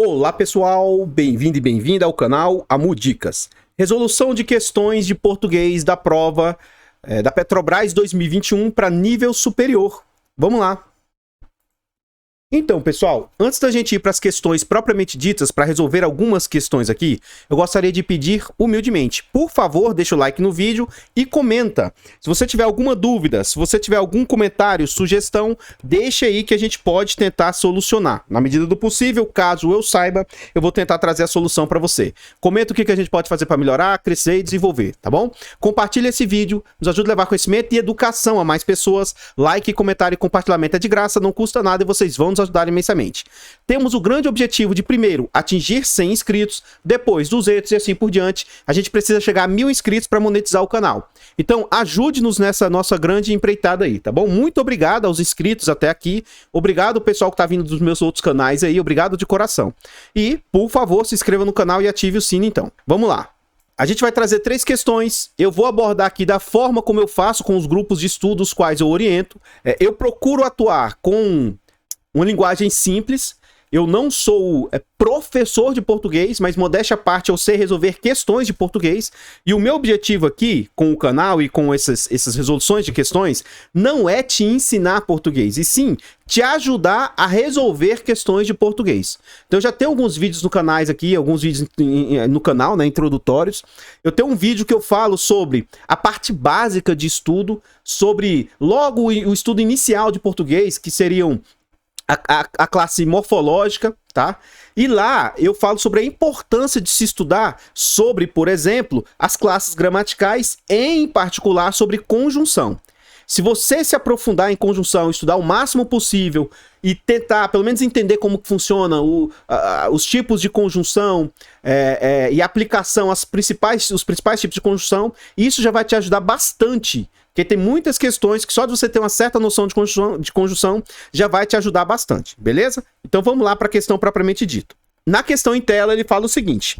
Olá pessoal, bem-vindo e bem-vinda ao canal Amu Dicas. Resolução de questões de português da prova da Petrobras 2021 para nível superior. Vamos lá. Então, pessoal, antes da gente ir para as questões propriamente ditas, para resolver algumas questões aqui, eu gostaria de pedir humildemente, por favor, deixa o like no vídeo e comenta. Se você tiver alguma dúvida, se você tiver algum comentário, sugestão, deixa aí que a gente pode tentar solucionar. Na medida do possível, caso eu saiba, eu vou tentar trazer a solução para você. Comenta o que a gente pode fazer para melhorar, crescer e desenvolver, tá bom? Compartilha esse vídeo, nos ajuda a levar conhecimento e educação a mais pessoas. Like, comentário e compartilhamento é de graça, não custa nada e vocês vão nos ajudar imensamente. Temos o grande objetivo de, primeiro, atingir 100 inscritos, depois 200 e assim por diante. A gente precisa chegar a 1000 inscritos para monetizar o canal. Então, ajude-nos nessa nossa grande empreitada aí, tá bom? Muito obrigado aos inscritos até aqui. Obrigado ao pessoal que tá vindo dos meus outros canais aí. Obrigado de coração. E, por favor, se inscreva no canal e ative o sino, então. Vamos lá. A gente vai trazer 3 questões, eu vou abordar aqui da forma como eu faço com os grupos de estudo os quais eu oriento. Eu procuro atuar com uma linguagem simples. Eu não sou professor de português, mas modéstia à parte eu sei resolver questões de português. E o meu objetivo aqui, com o canal e com essas resoluções de questões, não é te ensinar português, e sim te ajudar a resolver questões de português. Então eu já tenho alguns vídeos no canal aqui, alguns vídeos no canal, né, introdutórios. Eu tenho um vídeo que eu falo sobre a parte básica de estudo, sobre logo o estudo inicial de português, que seriam a classe morfológica, tá? E lá eu falo sobre a importância de se estudar sobre, por exemplo, as classes gramaticais, em particular sobre conjunção. Se você se aprofundar em conjunção, estudar o máximo possível e tentar, pelo menos, entender como funciona os tipos de conjunção e aplicação os principais tipos de conjunção, isso já vai te ajudar bastante. Porque tem muitas questões que só de você ter uma certa noção de conjunção já vai te ajudar bastante, beleza? Então vamos lá para a questão propriamente dita. Na questão em tela ele fala o seguinte: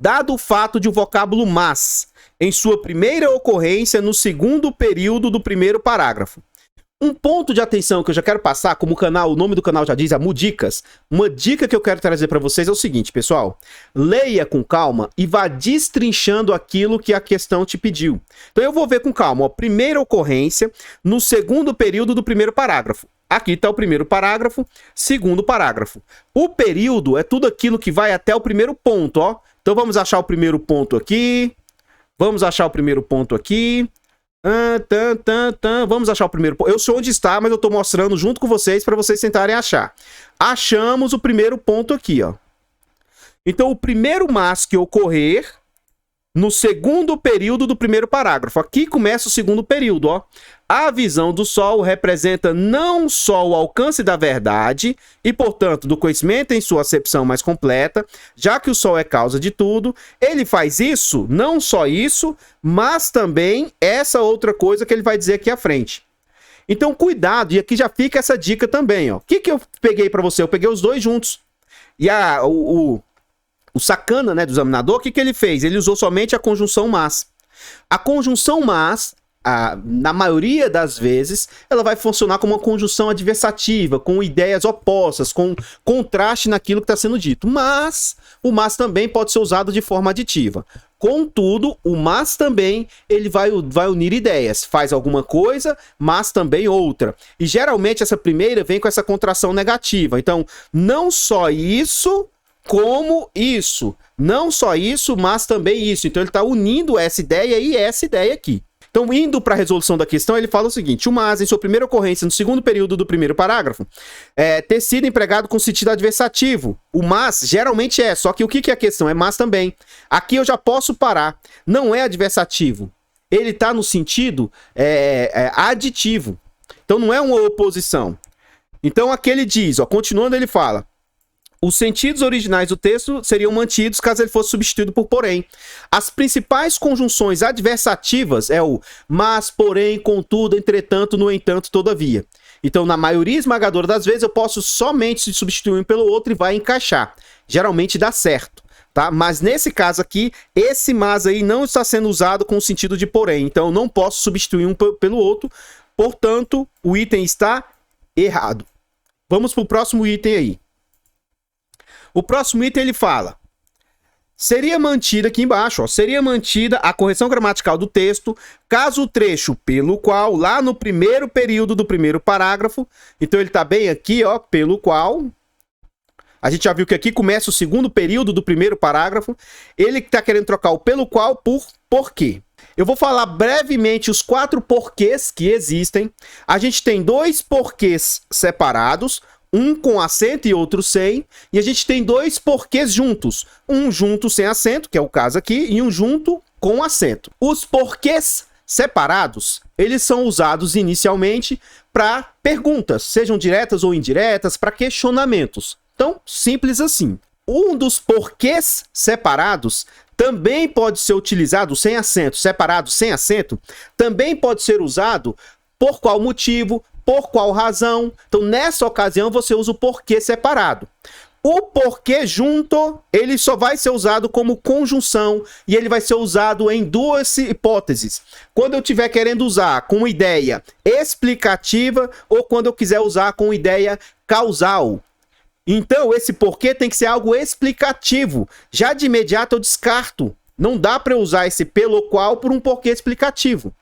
dado o fato de o vocábulo mas, em sua primeira ocorrência no segundo período do primeiro parágrafo. Um ponto de atenção que eu já quero passar, como o nome do canal já diz, Amu Dicas, uma dica que eu quero trazer para vocês é o seguinte, pessoal: leia com calma e vá destrinchando aquilo que a questão te pediu. Então eu vou ver com calma, ó, primeira ocorrência no segundo período do primeiro parágrafo. Aqui está o primeiro parágrafo, segundo parágrafo. O período é tudo aquilo que vai até o primeiro ponto, ó. Então vamos achar o primeiro ponto aqui, vamos achar o primeiro ponto aqui. Vamos achar o primeiro ponto. Eu sei onde está, mas eu estou mostrando junto com vocês para vocês tentarem achar. Achamos o primeiro ponto aqui, ó. Então, o primeiro mas que ocorrer no segundo período do primeiro parágrafo. Aqui começa o segundo período, ó. A visão do Sol representa não só o alcance da verdade e, portanto, do conhecimento em sua acepção mais completa, já que o Sol é causa de tudo. Ele faz isso, não só isso, mas também essa outra coisa que ele vai dizer aqui à frente. Então, cuidado, e aqui já fica essa dica também, ó. O que eu peguei para você? Eu peguei os dois juntos. E o sacana, né, do examinador, o que ele fez? Ele usou somente a conjunção mas. A conjunção mas, na maioria das vezes, ela vai funcionar como uma conjunção adversativa, com ideias opostas, com contraste naquilo que está sendo dito. Mas o mas também pode ser usado de forma aditiva. Contudo, o mas também ele vai unir ideias. Faz alguma coisa, mas também outra. E geralmente essa primeira vem com essa contração negativa. Então, não só isso, como isso. Não só isso, mas também isso. Então ele está unindo essa ideia e essa ideia aqui. Então, indo para a resolução da questão, ele fala o seguinte: o mas, em sua primeira ocorrência no segundo período do primeiro parágrafo, ter sido empregado com sentido adversativo. O mas geralmente só que o que é a questão? É mas também. Aqui eu já posso parar. Não é adversativo. Ele está no sentido aditivo. Então, não é uma oposição. Então, aqui ele diz, ó, continuando ele fala: os sentidos originais do texto seriam mantidos caso ele fosse substituído por porém. As principais conjunções adversativas é o mas, porém, contudo, entretanto, no entanto, todavia. Então, na maioria esmagadora das vezes, eu posso somente substituir um pelo outro e vai encaixar. Geralmente dá certo, tá? Mas nesse caso aqui, esse mas aí não está sendo usado com o sentido de porém. Então, eu não posso substituir um pelo outro. Portanto, o item está errado. Vamos para o próximo item aí. O próximo item ele fala: seria mantida aqui embaixo, ó, seria mantida a correção gramatical do texto, caso o trecho pelo qual, lá no primeiro período do primeiro parágrafo, então ele tá bem aqui, ó, pelo qual, a gente já viu que aqui começa o segundo período do primeiro parágrafo, ele tá querendo trocar o pelo qual por porquê. Eu vou falar brevemente os 4 porquês que existem. A gente tem 2 porquês separados, um com acento e outro sem, e a gente tem 2 porquês juntos, um junto sem acento, que é o caso aqui, e um junto com acento. Os porquês separados, eles são usados inicialmente para perguntas, sejam diretas ou indiretas, para questionamentos. Então, simples assim. Um dos porquês separados também pode ser utilizado sem acento, separado sem acento, também pode ser usado por qual motivo, por qual razão. Então, nessa ocasião, você usa o porquê separado. O porquê junto, ele só vai ser usado como conjunção e ele vai ser usado em 2 hipóteses. Quando eu estiver querendo usar com ideia explicativa ou quando eu quiser usar com ideia causal. Então, esse porquê tem que ser algo explicativo. Já de imediato eu descarto. Não dá para usar esse pelo qual por um porquê explicativo.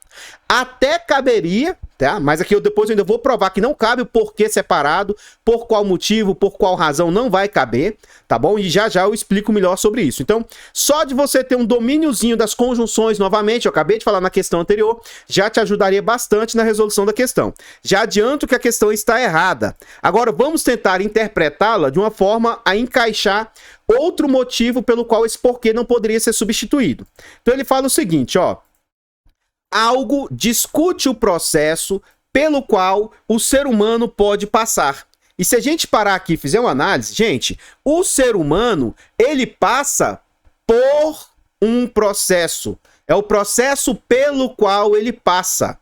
Até caberia, tá? Mas aqui depois eu ainda vou provar que não cabe o porquê separado, por qual motivo, por qual razão não vai caber, tá bom? E já eu explico melhor sobre isso. Então, só de você ter um domíniozinho das conjunções, novamente, eu acabei de falar na questão anterior, já te ajudaria bastante na resolução da questão. Já adianto que a questão está errada. Agora, vamos tentar interpretá-la de uma forma a encaixar outro motivo pelo qual esse porquê não poderia ser substituído. Então, ele fala o seguinte, ó: algo discute o processo pelo qual o ser humano pode passar. E se a gente parar aqui e fizer uma análise, gente, o ser humano, ele passa por um processo. É o processo pelo qual ele passa.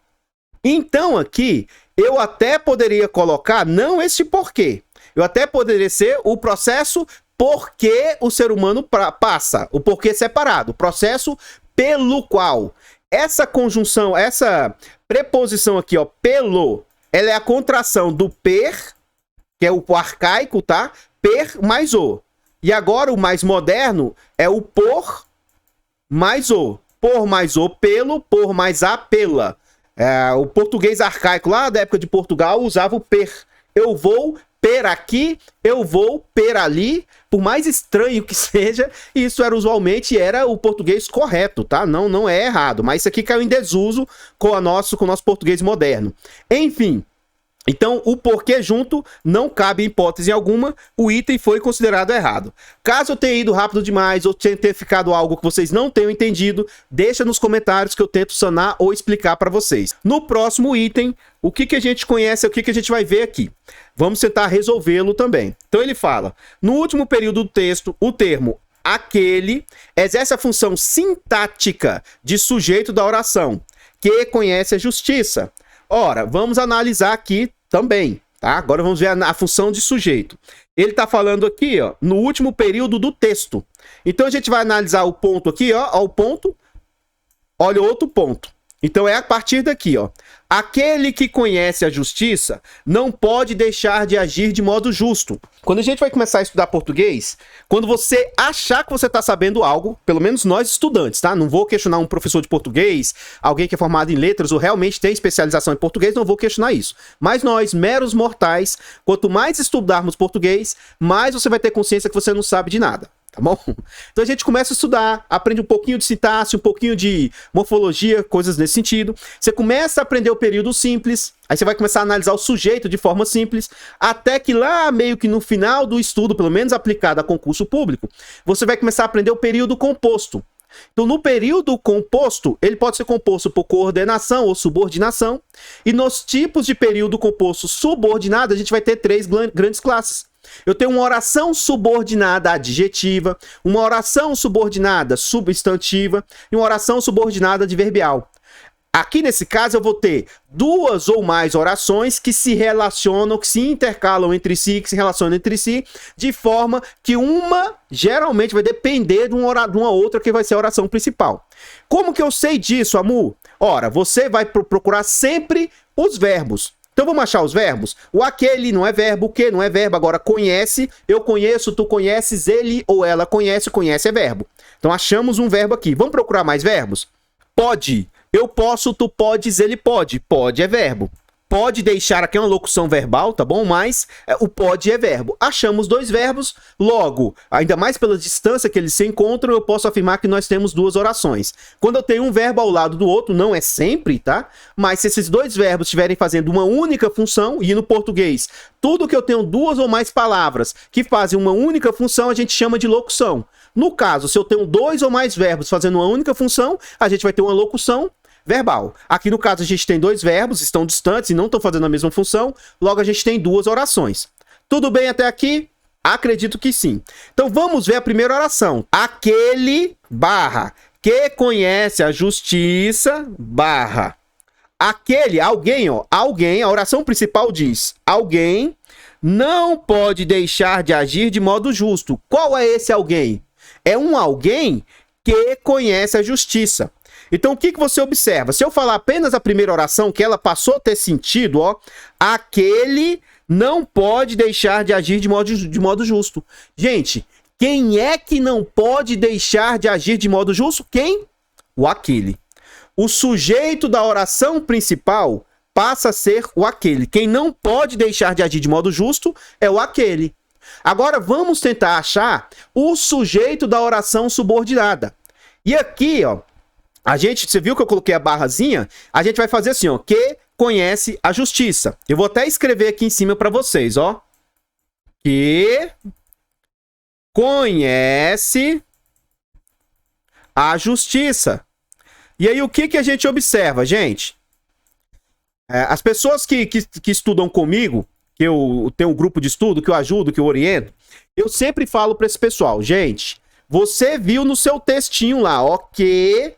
Então aqui, eu até poderia colocar, não esse porquê. Eu até poderia ser o processo porque o ser humano passa. O porquê separado. O processo pelo qual. Essa conjunção, essa preposição aqui, ó, pelo, ela é a contração do per, que é o arcaico, tá? Per mais o. E agora o mais moderno é o por mais o. Por mais o pelo, por mais a pela. O português arcaico lá da época de Portugal usava o per. Eu vou per aqui, eu vou per ali. Por mais estranho que seja, isso usualmente era o português correto, tá? Não é errado, mas isso aqui caiu em desuso com o nosso português moderno. Enfim, então o porquê junto não cabe em hipótese alguma, o item foi considerado errado. Caso eu tenha ido rápido demais ou tenha ficado algo que vocês não tenham entendido, deixa nos comentários que eu tento sanar ou explicar para vocês. No próximo item, o que a gente conhece, o que a gente vai ver aqui. Vamos tentar resolvê-lo também. Então ele fala, no último período do texto, o termo aquele exerce a função sintática de sujeito da oração, que conhece a justiça. Ora, vamos analisar aqui também, tá? Agora vamos ver a função de sujeito. Ele está falando aqui, ó, no último período do texto. Então a gente vai analisar o ponto aqui, ó, o ponto. Olha outro ponto. Então é a partir daqui, ó. Aquele que conhece a justiça não pode deixar de agir de modo justo. Quando a gente vai começar a estudar português, quando você achar que você está sabendo algo, pelo menos nós estudantes, tá? Não vou questionar um professor de português, alguém que é formado em letras ou realmente tem especialização em português, não vou questionar isso. Mas nós, meros mortais, quanto mais estudarmos português, mais você vai ter consciência que você não sabe de nada. Tá bom? Então a gente começa a estudar, aprende um pouquinho de sintaxe, um pouquinho de morfologia, coisas nesse sentido. Você começa a aprender o período simples, aí você vai começar a analisar o sujeito de forma simples, até que lá meio que no final do estudo, pelo menos aplicado a concurso público, você vai começar a aprender o período composto. Então no período composto, ele pode ser composto por coordenação ou subordinação, e nos tipos de período composto subordinado, a gente vai ter 3 grandes classes. Eu tenho uma oração subordinada adjetiva, uma oração subordinada substantiva e uma oração subordinada adverbial. Aqui nesse caso eu vou ter 2 ou mais orações que se relacionam, que se intercalam entre si, que se relacionam entre si, de forma que uma geralmente vai depender de uma outra que vai ser a oração principal. Como que eu sei disso, Amu? Ora, você vai procurar sempre os verbos. Então vamos achar os verbos? O aquele não é verbo, o que não é verbo. Agora conhece, eu conheço, tu conheces, ele ou ela conhece, conhece é verbo. Então achamos um verbo aqui. Vamos procurar mais verbos? Pode, eu posso, tu podes, ele pode. Pode é verbo. Pode deixar aqui uma locução verbal, tá bom? Mas o pode é verbo. Achamos dois verbos, logo, ainda mais pela distância que eles se encontram, eu posso afirmar que nós temos duas orações. Quando eu tenho um verbo ao lado do outro, não é sempre, tá? Mas se esses dois verbos estiverem fazendo uma única função, e no português, tudo que eu tenho duas ou mais palavras que fazem uma única função, a gente chama de locução. No caso, se eu tenho dois ou mais verbos fazendo uma única função, a gente vai ter uma locução verbal. Aqui no caso a gente tem dois verbos, estão distantes e não estão fazendo a mesma função, logo a gente tem duas orações. Tudo bem até aqui? Acredito que sim. Então vamos ver a primeira oração. Aquele barra que conhece a justiça barra. Aquele, alguém, ó, alguém, a oração principal diz, alguém não pode deixar de agir de modo justo. Qual é esse alguém? É um alguém que conhece a justiça. Então, o que você observa? Se eu falar apenas a primeira oração, que ela passou a ter sentido, ó, aquele não pode deixar de agir de modo justo. Gente, quem é que não pode deixar de agir de modo justo? Quem? O aquele. O sujeito da oração principal passa a ser o aquele. Quem não pode deixar de agir de modo justo é o aquele. Agora, vamos tentar achar o sujeito da oração subordinada. E aqui, ó, você viu que eu coloquei a barrazinha? A gente vai fazer assim, ó, que conhece a justiça. Eu vou até escrever aqui em cima para vocês, ó. Que conhece a justiça. E aí, o que a gente observa, gente? As pessoas que estudam comigo, que eu tenho um grupo de estudo, que eu ajudo, que eu oriento, eu sempre falo para esse pessoal, gente, você viu no seu textinho lá, ó, que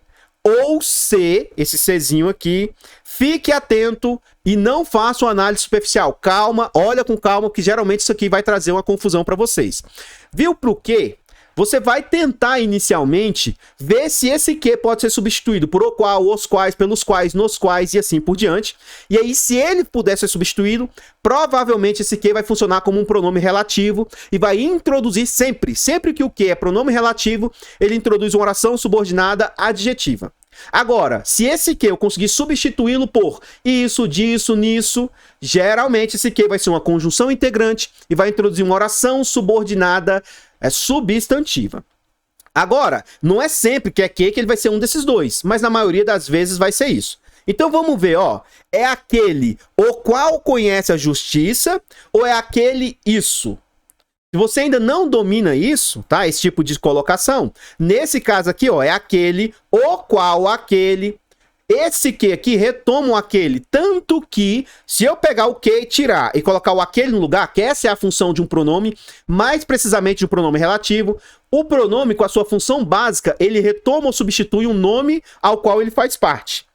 ou se, esse Czinho aqui, fique atento e não faça uma análise superficial. Calma, olha com calma, que geralmente isso aqui vai trazer uma confusão para vocês. Viu pro quê? Você vai tentar inicialmente ver se esse que pode ser substituído por o qual, os quais, pelos quais, nos quais e assim por diante. E aí, se ele puder ser substituído, provavelmente esse que vai funcionar como um pronome relativo e vai introduzir sempre que o que é pronome relativo, ele introduz uma oração subordinada adjetiva. Agora, se esse que eu conseguir substituí-lo por isso, disso, nisso, geralmente esse que vai ser uma conjunção integrante e vai introduzir uma oração subordinada substantiva. Agora, não é sempre que ele vai ser um desses dois, mas na maioria das vezes vai ser isso. Então vamos ver, ó, é aquele o qual conhece a justiça ou é aquele isso? Se você ainda não domina isso, tá? Esse tipo de colocação, nesse caso aqui, ó, é aquele o qual aquele. Esse que aqui retoma o aquele, tanto que se eu pegar o que e tirar e colocar o aquele no lugar, que essa é a função de um pronome, mais precisamente de um pronome relativo, o pronome com a sua função básica, ele retoma ou substitui um nome ao qual ele faz parte.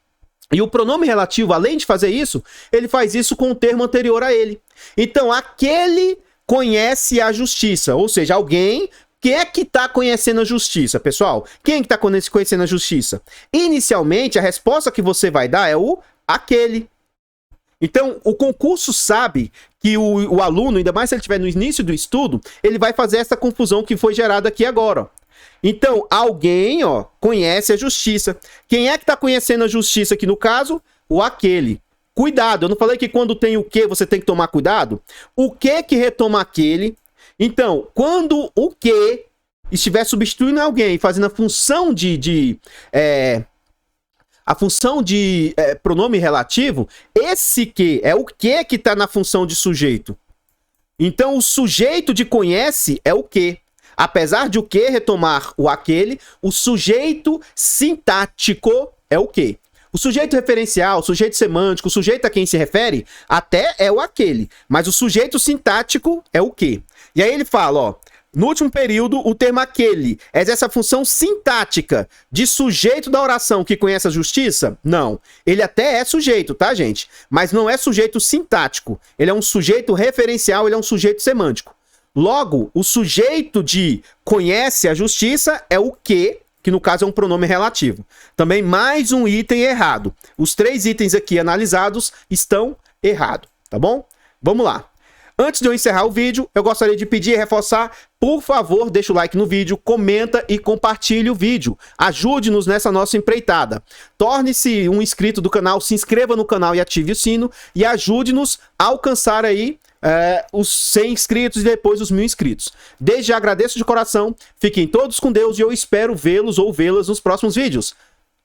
E o pronome relativo, além de fazer isso, ele faz isso com o termo anterior a ele. Então, aquele conhece a justiça, ou seja, alguém. Quem é que está conhecendo a justiça, pessoal? Quem é que está conhecendo a justiça? Inicialmente, a resposta que você vai dar é o aquele. Então, o concurso sabe que o aluno, ainda mais se ele estiver no início do estudo, ele vai fazer essa confusão que foi gerada aqui agora. Ó. Então, alguém, ó, conhece a justiça. Quem é que está conhecendo a justiça aqui no caso? O aquele. Cuidado, eu não falei que quando tem o que você tem que tomar cuidado? O que retoma aquele? Então, quando o que estiver substituindo alguém, fazendo a função de pronome relativo, esse que é o que está na função de sujeito. Então, o sujeito de conhece é o que. Apesar de o que retomar o aquele, o sujeito sintático é o que. O sujeito referencial, o sujeito semântico, o sujeito a quem se refere, até é o aquele. Mas o sujeito sintático é o que. E aí ele fala, ó, no último período, o termo aquele exerce a função sintática de sujeito da oração que conhece a justiça? Não. Ele até é sujeito, tá, gente? Mas não é sujeito sintático. Ele é um sujeito referencial, ele é um sujeito semântico. Logo, o sujeito de conhece a justiça é o que no caso é um pronome relativo. Também mais um item errado. Os 3 itens aqui analisados estão errado, tá bom? Vamos lá. Antes de eu encerrar o vídeo, eu gostaria de pedir e reforçar, por favor, deixa o like no vídeo, comenta e compartilhe o vídeo. Ajude-nos nessa nossa empreitada. Torne-se um inscrito do canal, se inscreva no canal e ative o sino e ajude-nos a alcançar aí os 100 inscritos e depois os 1000 inscritos. Desde já agradeço de coração, fiquem todos com Deus e eu espero vê-los ou vê-las nos próximos vídeos.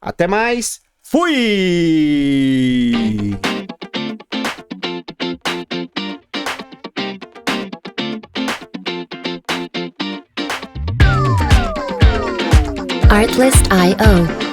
Até mais, fui! Artlist.io